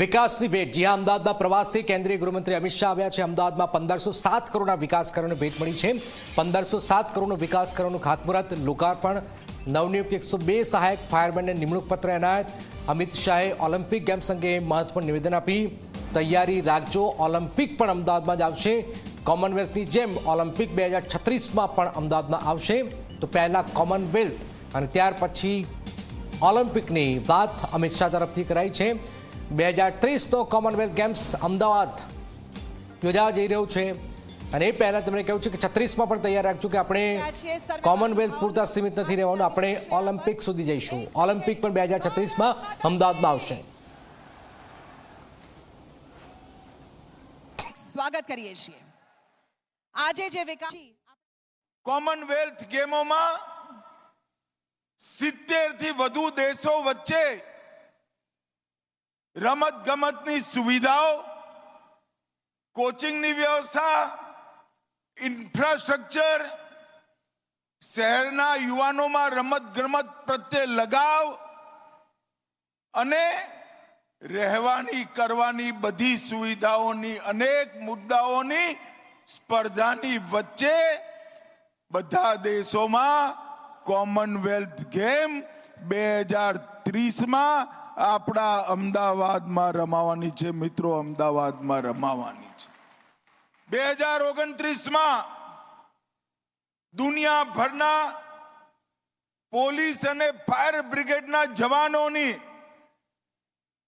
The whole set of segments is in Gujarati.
વિકાસની ભેટ જ્યાં અમદાવાદમાં પ્રવાસી કેન્દ્રીય ગૃહમંત્રી અમિત શાહ આવ્યા છે। અમદાવાદમાં 1507 કરોડના વિકાસ કાર્યોની ભેટ મળી છે। 1507 કરોડનું વિકાસ કાર્યોનું ખાતમુહૂર્ત, લોકાર્પણ, નવનિયુક્ત 102 સહાયક ફાયરમેનને નિમણૂક પત્ર એનાયત। અમિત શાહે ઓલિમ્પિક ગેમ્સ અંગે મહત્વપૂર્ણ નિવેદન આપી। તૈયારી રાખજો, ઓલિમ્પિક પણ અમદાવાદમાં જ આવશે। કોમનવેલ્થની જેમ ઓલિમ્પિક 2036માં પણ અમદાવાદમાં આવશે। તો પહેલા કોમનવેલ્થ અને ત્યાર પછી ઓલિમ્પિકની વાત અમિત શાહ તરફથી કરાઈ છે। 2030નો કોમનવેલ્થ ગેમ્સ અમદાવાદ યોજાવા જઈ રહ્યો છે અને એ પહેલા તેમણે કહ્યું છે કે 36માં પણ તૈયાર રાખજો કે આપણે કોમનવેલ્થ પૂરતા સીમિત નથી રહેવાનું, આપણે ઓલિમ્પિક સુધી જઈશું। ઓલિમ્પિક પણ 2036માં અમદાવાદમાં આવશે। સ્વાગત કરીએ છીએ। આજે જે વિકાસ કોમનવેલ્થ ગેમોમાં 70 થી વધુ દેશો વચ્ચે રમત ગમતની સુવિધાઓ, કોચિંગની વ્યવસ્થા, ઇન્ફ્રાસ્ટ્રક્ચર, શહેરના યુવાનોમાં રમત ગમત પ્રત્યે લગાવ અને રહેવાની કરવાની બધી સુવિધાઓની અનેક મુદ્દાઓની સ્પર્ધાની વચ્ચે બધા દેશોમાં કોમનવેલ્થ ગેમ 2030માં આપણા અમદાવાદમાં રમાવાની છે। મિત્રો, અમદાવાદમાં રમાવાની છે। 2029માં દુનિયાભરના પોલીસ અને ફાયર બ્રિગેડના જવાનોની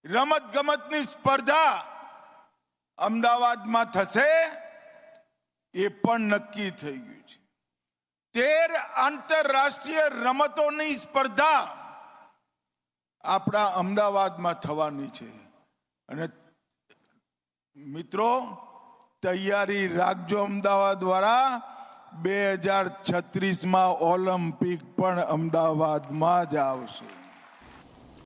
રમત ગમતની સ્પર્ધા અમદાવાદમાં થશે, એ પણ નક્કી થઈ ગયું છે। 13 આંતરરાષ્ટ્રીય રમતોની સ્પર્ધા આપણા અમદાવાદમાં થવાની છે અને મિત્રો, તૈયારી રાખજો અમદાવાદ વાળા। 2036માં ઓલિમ્પિક પણ અમદાવાદમાં જ આવશે।